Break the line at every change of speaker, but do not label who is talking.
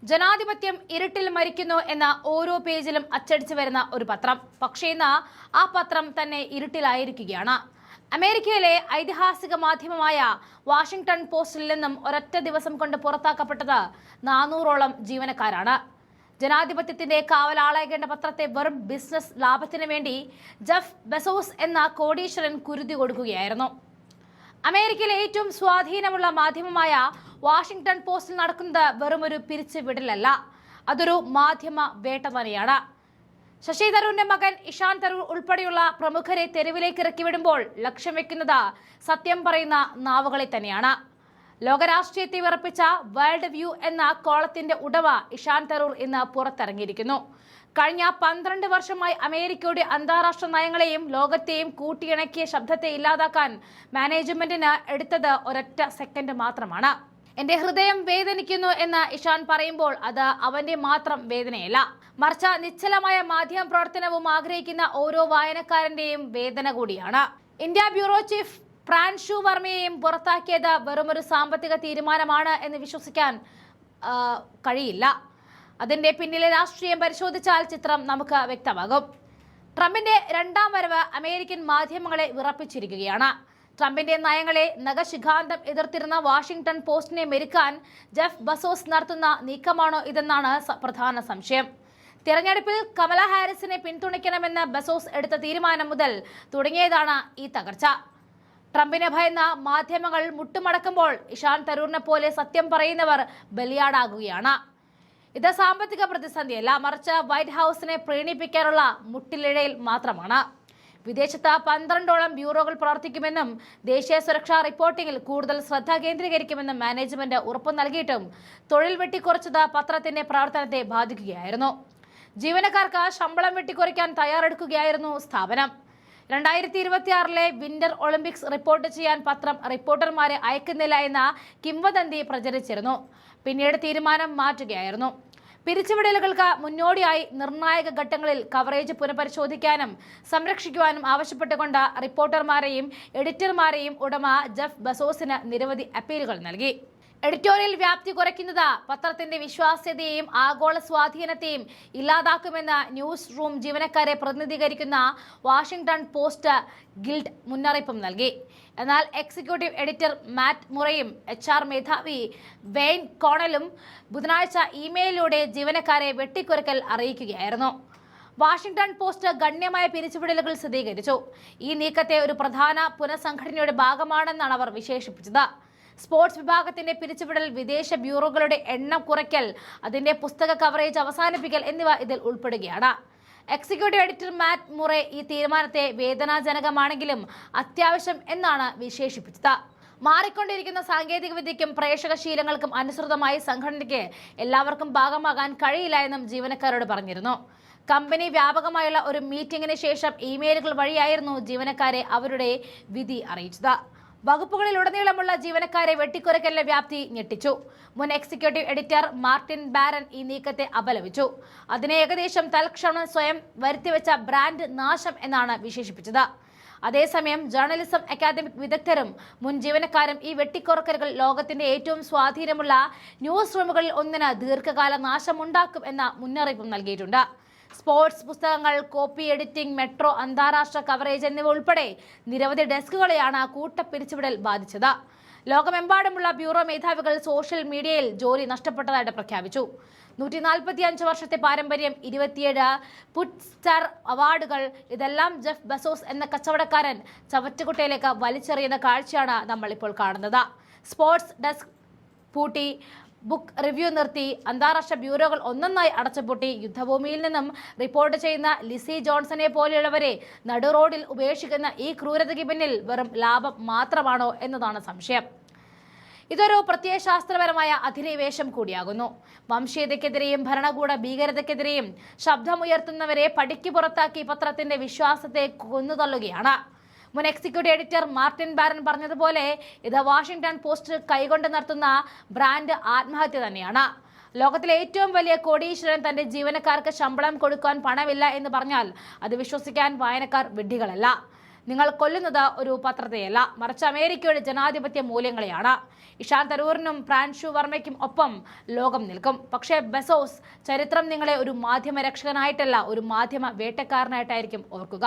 ജനാധിപത്യം ഇരുട്ടിൽ മരിക്കുന്നു എന്ന ഓരോ പേജിലും അച്ചടിച്ചു വരുന്ന ഒരു പത്രം. പക്ഷേ ഇന്ന് ആ പത്രം തന്നെ ഇരുട്ടിലായിരിക്കുകയാണ്. അമേരിക്കയിലെ ഐതിഹാസിക മാധ്യമമായ വാഷിംഗ്ടൺ പോസ്റ്റിൽ നിന്നും ഒരൊറ്റ ദിവസം കൊണ്ട് പുറത്താക്കപ്പെട്ടത് 400ഓളം ജീവനക്കാരാണ്. ജനാധിപത്യത്തിന്റെ കാവലാളേകേണ്ട പത്രത്തെ വെറും ബിസിനസ് ലാഭത്തിന് വേണ്ടി ജെഫ് ബെസോസ് എന്ന കോടീശ്വരൻ കുരുതി കൊടുക്കുകയായിരുന്നു. അമേരിക്കയിലെ ഏറ്റവും സ്വാധീനമുള്ള മാധ്യമമായ വാഷിംഗ്ടൺ പോസ്റ്റിൽ നടക്കുന്നത് വെറുമൊരു പിരിച്ചുവിടലല്ല, അതൊരു മാധ്യമ വേട്ട തന്നെയാണ്. ശശി തരൂരിന്റെ മകൻ ഇഷാൻ തരൂർ ഉൾപ്പെടെയുള്ള പ്രമുഖരെ തെരുവിലേക്ക് ഇറക്കി വിടുമ്പോൾ ലക്ഷ്യം വെക്കുന്നത് സത്യം പറയുന്ന നാവുകളെ തന്നെയാണ്. ലോകരാഷ്ട്രീയത്തെ വിറപ്പിച്ച വേൾഡ് വ്യൂ എന്ന കോളത്തിന്റെ ഉടമ ഇഷാൻ തരൂർ ഇന്ന് പുറത്തിറങ്ങിയിരിക്കുന്നു. കഴിഞ്ഞ 12 വർഷമായി അമേരിക്കയുടെ അന്താരാഷ്ട്ര നയങ്ങളെയും ലോകത്തെയും കൂട്ടിയിണക്കിയ ശബ്ദത്തെ ഇല്ലാതാക്കാൻ മാനേജ്മെന്റിന് എടുത്തത് ഒരൊറ്റ സെക്കൻഡ് മാത്രമാണ്. എന്റെ ഹൃദയം വേദനിക്കുന്നു എന്ന് ഇഷാൻ പറയുമ്പോൾ അത് അവന്റെ മാത്രം വേദനയല്ല, മറിച്ച് നിശ്ചലമായ മാധ്യമ പ്രവർത്തനവും ആഗ്രഹിക്കുന്ന ഓരോ വായനക്കാരന്റെയും വേദന കൂടിയാണ്. ഇന്ത്യ ബ്യൂറോ ചീഫ് പ്രാൻഷു വർമ്മയെയും പുറത്താക്കിയത് വെറുമൊരു സാമ്പത്തിക തീരുമാനമാണ് എന്ന് വിശ്വസിക്കാൻ കഴിയില്ല. അതിന്റെ പിന്നിലെ രാഷ്ട്രീയം പരിശോധിച്ചാൽ ചിത്രം നമുക്ക് വ്യക്തമാകും. ട്രംപിന്റെ രണ്ടാം വരവ് അമേരിക്കൻ മാധ്യമങ്ങളെ വിറപ്പിച്ചിരിക്കുകയാണ്. ട്രംപിന്റെ നയങ്ങളെ നഖശിഖാന്തം എതിർത്തിരുന്ന വാഷിംഗ്ടൺ പോസ്റ്റിനെ മെരുക്കാൻ ജെഫ് ബസോസ് നടത്തുന്ന നീക്കമാണോ ഇതെന്നാണ് പ്രധാന സംശയം. തിരഞ്ഞെടുപ്പിൽ കമല ഹാരിസിനെ പിന്തുണയ്ക്കണമെന്ന് ബസോസ് എടുത്ത തീരുമാനം മുതൽ തുടങ്ങിയതാണ് ഈ തകർച്ച. ട്രംപിനെ ഭയന്ന മാധ്യമങ്ങൾ മുട്ടുമടക്കുമ്പോൾ ഇഷാൻ തരൂരിനെ പോലെ സത്യം പറയുന്നവർ ബലിയാടാകുകയാണ്. ഇത് സാമ്പത്തിക പ്രതിസന്ധിയല്ല, മറിച്ച് വൈറ്റ് ഹൌസിനെ പ്രീണിപ്പിക്കാനുള്ള മുട്ടിലിഴയിൽ മാത്രമാണ്. വിദേശത്ത് 12ഓളം ബ്യൂറോകൾ പ്രവർത്തിക്കുമെന്നും ദേശീയ സുരക്ഷാ റിപ്പോർട്ടിംഗിൽ കൂടുതൽ ശ്രദ്ധ കേന്ദ്രീകരിക്കുമെന്നും മാനേജ്മെന്റ് ഉറപ്പു നൽകിയിട്ടും തൊഴിൽ വെട്ടിക്കുറച്ചത് പത്രത്തിന്റെ പ്രവർത്തനത്തെ ബാധിക്കുകയായിരുന്നു. ജീവനക്കാർക്ക് ശമ്പളം വെട്ടിക്കുറയ്ക്കാൻ തയ്യാറെടുക്കുകയായിരുന്നു സ്ഥാപനം. 2026 വിന്റർ ഒളിമ്പിക്സ് റിപ്പോർട്ട് ചെയ്യാൻ പത്രം റിപ്പോർട്ടർമാരെ അയക്കുന്നില്ല എന്ന കിംവദന്തി പ്രചരിച്ചിരുന്നു. പിന്നീട് തീരുമാനം മാറ്റുകയായിരുന്നു. പിരിച്ചുവിടലുകൾക്ക് മുന്നോടിയായി നിർണായക ഘട്ടങ്ങളിൽ കവറേജ് പുനഃപരിശോധിക്കാനും സംരക്ഷിക്കുവാനും ആവശ്യപ്പെട്ടുകൊണ്ട് റിപ്പോർട്ടർമാരെയും എഡിറ്റർമാരെയും ഉടമ ജെഫ് ബസോസിന് നിരവധി അപ്പീലുകൾ നൽകി. എഡിറ്റോറിയൽ വ്യാപ്തി കുറയ്ക്കുന്നത് പത്രത്തിന്റെ വിശ്വാസ്യതയെയും ആഗോള സ്വാധീനത്തെയും ഇല്ലാതാക്കുമെന്ന് ന്യൂസ് റൂം ജീവനക്കാരെ പ്രതിനിധീകരിക്കുന്ന വാഷിംഗ്ടൺ പോസ്റ്റ് ഗിൽഡ് മുന്നറിയിപ്പും നൽകി. എന്നാൽ എക്സിക്യൂട്ടീവ് എഡിറ്റർ മാറ്റ് മുറയും HR മേധാവി വെയ്ൻ കോണലും ബുധനാഴ്ച ഇമെയിലിലൂടെ ജീവനക്കാരെ വെട്ടിക്കുറയ്ക്കൽ അറിയിക്കുകയായിരുന്നു. വാഷിംഗ്ടൺ പോസ്റ്റ് ഗണ്യമായ പിരിച്ചുവിടലുകൾ സ്ഥിരീകരിച്ചു. ഈ നീക്കത്തെ ഒരു പ്രധാന പുനഃസംഘടനയുടെ ഭാഗമാണെന്നാണ് അവർ വിശേഷിപ്പിച്ചത്. സ്പോർട്സ് വിഭാഗത്തിന്റെ പിരിച്ചുവിടൽ, വിദേശ ബ്യൂറോകളുടെ എണ്ണം കുറയ്ക്കൽ, അതിന്റെ പുസ്തക കവറേജ് അവസാനിപ്പിക്കൽ എന്നിവ ഇതിൽ ഉൾപ്പെടുകയാണ്. എക്സിക്യൂട്ടീവ് എഡിറ്റർ മാറ്റ് മുറെ ഈ തീരുമാനത്തെ വേദനാജനകമാണെങ്കിലും അത്യാവശ്യം എന്നാണ് വിശേഷിപ്പിച്ചത്. മാറിക്കൊണ്ടിരിക്കുന്ന സാങ്കേതിക വിദ്യയ്ക്കും പ്രേക്ഷക ശീലങ്ങൾക്കും അനുസൃതമായി സംഘടനയ്ക്ക് എല്ലാവർക്കും ഭാഗമാകാൻ കഴിയില്ല എന്നും ജീവനക്കാരോട് പറഞ്ഞിരുന്നു. കമ്പനി വ്യാപകമായുള്ള ഒരു മീറ്റിംഗിന് ശേഷം ഇമെയിലുകൾ വഴിയായിരുന്നു ജീവനക്കാരെ അവരുടെ വിധി അറിയിച്ചത്. വകുപ്പുകളിലുടനീളമുള്ള ജീവനക്കാരെ വെട്ടിക്കുറയ്ക്കലിന്റെ വ്യാപ്തി ഞെട്ടിച്ചു. മുൻ എക്സിക്യൂട്ടീവ് എഡിറ്റർ മാർട്ടിൻ ബാരൻ ഈ നീക്കത്തെ അപലപിച്ചു. അതിനെ ഏകദേശം തൽക്ഷണം സ്വയം വരുത്തിവെച്ച ബ്രാൻഡ് നാശം എന്നാണ് വിശേഷിപ്പിച്ചത്. അതേസമയം ജേർണലിസം അക്കാദമിക് വിദഗ്ധരും മുൻ ജീവനക്കാരും ഈ വെട്ടിക്കുറക്കലുകൾ ലോകത്തിന്റെ ഏറ്റവും സ്വാധീനമുള്ള ന്യൂസ് റൂമുകളിൽ ഒന്നിന് ദീർഘകാല നാശമുണ്ടാക്കും എന്ന മുന്നറിയിപ്പും നൽകിയിട്ടുണ്ട്. സ്പോർട്സ് പുസ്തകങ്ങൾ, കോപ്പി എഡിറ്റിംഗ്, മെട്രോ, അന്താരാഷ്ട്ര കവറേജ് എന്നിവ ഉൾപ്പെടെ നിരവധി ഡെസ്കുകളെയാണ് കൂട്ടപ്പിരിച്ചുവിടൽ ബാധിച്ചത്. ലോകമെമ്പാടുമുള്ള ബ്യൂറോ മേധാവികൾ സോഷ്യൽ മീഡിയയിൽ ജോലി നഷ്ടപ്പെട്ടതായിട്ട് പ്രഖ്യാപിച്ചു. 145 വർഷത്തെ പാരമ്പര്യം, 27 പുറ്റ്സ്റ്റാർ അവാർഡുകൾ, ഇതെല്ലാം ജെഫ് ബസോസ് എന്ന കച്ചവടക്കാരൻ ചവറ്റുകുട്ടയിലേക്ക് വലിച്ചെറിയുന്ന കാഴ്ചയാണ് നമ്മൾ ഇപ്പോൾ കാണുന്നത്. സ്പോർട്സ് ഡെസ്ക് പൂട്ടി, ബുക്ക് റിവ്യൂ നിർത്തി, അന്താരാഷ്ട്ര ബ്യൂറോകൾ ഒന്നൊന്നായി അടച്ചുപൂട്ടി, യുദ്ധഭൂമിയിൽ നിന്നും റിപ്പോർട്ട് ചെയ്യുന്ന ലിസി ജോൺസനെ പോലെയുള്ളവരെ നടു റോഡിൽ ഉപേക്ഷിക്കുന്ന ഈ ക്രൂരതയ്ക്ക് പിന്നിൽ വെറും ലാഭം മാത്രമാണോ എന്നതാണ് സംശയം. ഇതൊരു പ്രത്യയശാസ്ത്രപരമായ അധിനിവേശം കൂടിയാകുന്നു. വംശീയതയ്ക്കെതിരെയും ഭരണകൂട ഭീകരതയ്ക്കെതിരെയും ശബ്ദമുയർത്തുന്നവരെ പടിക്ക് പുറത്താക്കി പത്രത്തിന്റെ വിശ്വാസത്തെ കൊന്നുതള്ളുകയാണ്. മുൻ എക്സിക്യൂട്ടീവ് എഡിറ്റർ മാർട്ടിൻ ബാരൻ പറഞ്ഞതുപോലെ ഇത് വാഷിംഗ്ടൺ പോസ്റ്റ് കൈകൊണ്ട് നടത്തുന്ന ബ്രാൻഡ് ആത്മഹത്യ തന്നെയാണ്. ലോകത്തിലെ ഏറ്റവും വലിയ കോടീശ്വരൻ തന്റെ ജീവനക്കാർക്ക് ശമ്പളം കൊടുക്കാൻ പണമില്ല എന്ന് പറഞ്ഞാൽ അത് വിശ്വസിക്കാൻ വായനക്കാർ വിഡ്ഢികളല്ല. നിങ്ങൾ കൊല്ലുന്നത് ഒരു പത്രത്തെയല്ല, മറിച്ച് അമേരിക്കയുടെ ജനാധിപത്യ മൂല്യങ്ങളെയാണ്. ഇഷാൻ തരൂറിനും പ്രാൻഷു വർമ്മയ്ക്കും ഒപ്പം ലോകം നിൽക്കും. പക്ഷേ ബെസോസ്, ചരിത്രം നിങ്ങളെ ഒരു മാധ്യമ രക്ഷകനായിട്ടല്ല, ഒരു മാധ്യമ വേട്ടക്കാരനായിട്ടായിരിക്കും ഓർക്കുക.